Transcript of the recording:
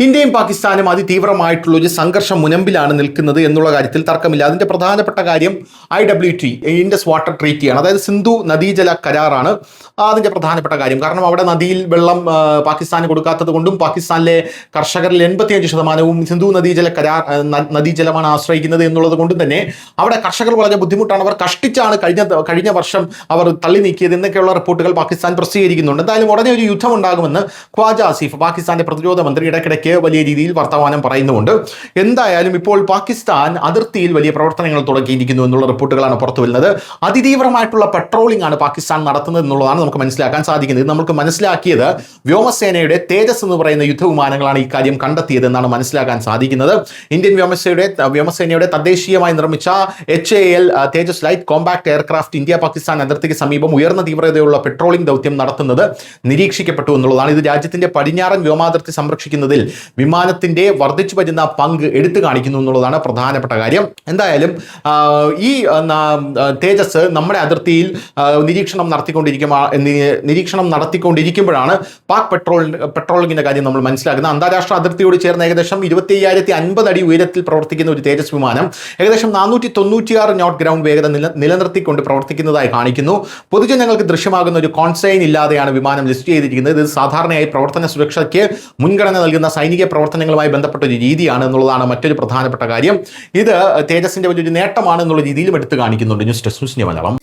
ഇന്ത്യയും പാകിസ്ഥാനും അതിതീവ്രമായിട്ടുള്ള ഒരു സംഘർഷം മുനമ്പിലാണ് നിൽക്കുന്നത് എന്നുള്ള കാര്യത്തിൽ തർക്കമില്ല. അതിന്റെ പ്രധാനപ്പെട്ട കാര്യം IWT, ഇൻഡസ് വാട്ടർ ട്രീറ്റിയാണ്. അതായത് സിന്ധു നദീജല കരാറാണ് അതിന്റെ പ്രധാനപ്പെട്ട കാര്യം. കാരണം അവിടെ നദിയിൽ വെള്ളം പാകിസ്ഥാന് കൊടുക്കാത്തത് കൊണ്ടും പാകിസ്ഥാനിലെ കർഷകരിൽ 85% സിന്ധു നദീജലമാണ് ആശ്രയിക്കുന്നത് എന്നുള്ളത് കൊണ്ടും തന്നെ അവിടെ കർഷകർ വളരെ ബുദ്ധിമുട്ടാണ്. അവർ കഷ്ടിച്ചാണ് കഴിഞ്ഞ വർഷം അവർ തള്ളി നീക്കിയത് എന്നൊക്കെയുള്ള റിപ്പോർട്ടുകൾ പാകിസ്ഥാൻ പ്രസിദ്ധീകരിക്കുന്നുണ്ട്. എന്തായാലും ഉടനെ ഒരു യുദ്ധം ഉണ്ടാകുമെന്ന് ഖ്വാജ ആസിഫ്, പാകിസ്ഥാന്റെ പ്രതിരോധ മന്ത്രി, ഇടയ്ക്കിടയ്ക്ക് വലിയ രീതിയിൽ വർത്തമാനം പറയുന്നുണ്ട്. എന്തായാലും ഇപ്പോൾ പാകിസ്ഥാൻ അതിർത്തിയിൽ വലിയ പ്രവർത്തനങ്ങൾ തുടങ്ങിയിരിക്കുന്നു എന്നുള്ള റിപ്പോർട്ടുകളാണ് പുറത്തു വരുന്നത്. അതിതീവ്രമായിട്ടുള്ള പെട്രോളിംഗ് ആണ് പാകിസ്ഥാൻ നടത്തുന്നത് എന്നുള്ളതാണ് നമുക്ക് മനസ്സിലാക്കാൻ സാധിക്കുന്നത്. ഇത് നമുക്ക് മനസ്സിലാക്കിയത് വ്യോമസേനയുടെ തേജസ് എന്ന് പറയുന്ന യുദ്ധവിമാനങ്ങളാണ് ഈ കാര്യം കണ്ടെത്തിയത് എന്നാണ് മനസ്സിലാക്കാൻ സാധിക്കുന്നത്. ഇന്ത്യൻ വ്യോമസേനയുടെ തദ്ദേശീയമായി നിർമ്മിച്ച HAL Tejas light compact aircraft India Pakistan അതിർത്തിക്ക് സമീപം ഉയർന്ന തീവ്രതയുള്ള പെട്രോളിംഗ് ദൗത്യം നടത്തുന്നത് നിരീക്ഷിക്കപ്പെട്ടു എന്നുള്ളതാണ്. ഇത് രാജ്യത്തിന്റെ പടിഞ്ഞാറൻ വ്യോമാതിർത്തി സംരക്ഷിക്കുന്നതിൽ വിമാനത്തിന്റെ വർദ്ധിച്ചു വരുന്ന പങ്ക് എടുത്തു കാണിക്കുന്നു എന്നുള്ളതാണ് പ്രധാനപ്പെട്ട കാര്യം. എന്തായാലും ഈ തേജസ് നമ്മുടെ അതിർത്തിയിൽ നിരീക്ഷണം നടത്തിക്കൊണ്ടിരിക്കുമ്പോഴാണ് പാക് പെട്രോളിങ്ങിന്റെ കാര്യം നമ്മൾ മനസ്സിലാക്കുന്നത്. അന്താരാഷ്ട്ര അതിർത്തിയോട് ചേർന്ന് ഏകദേശം 25,050 അടി ഉയരത്തിൽ പ്രവർത്തിക്കുന്ന ഒരു തേജസ് വിമാനം ഏകദേശം 496 നോട്ട് ഗ്രൗണ്ട് വേഗത നിലനിർത്തിക്കൊണ്ട് പ്രവർത്തിക്കുന്നതായി കാണിക്കുന്നു. പൊതുജനങ്ങൾക്ക് ദൃശ്യമാകുന്ന ഒരു കോൺസൈൻ ഇല്ലാതെയാണ് വിമാനം ലിസ്റ്റ് ചെയ്തിരിക്കുന്നത്. ഇത് സാധാരണയായി പ്രവർത്തന സുരക്ഷയ്ക്ക് മുൻഗണന നൽകുന്ന സൈനിക പ്രവർത്തനങ്ങളുമായി ബന്ധപ്പെട്ട ഒരു രീതിയാണ് എന്നുള്ളതാണ് മറ്റൊരു പ്രധാനപ്പെട്ട കാര്യം. ഇത് തേജസിന്റെ വലിയൊരു നേട്ടമാണ് എന്നുള്ള രീതിയിലും എടുത്തു കാണിക്കുന്നുണ്ട്. News desk Malayalam.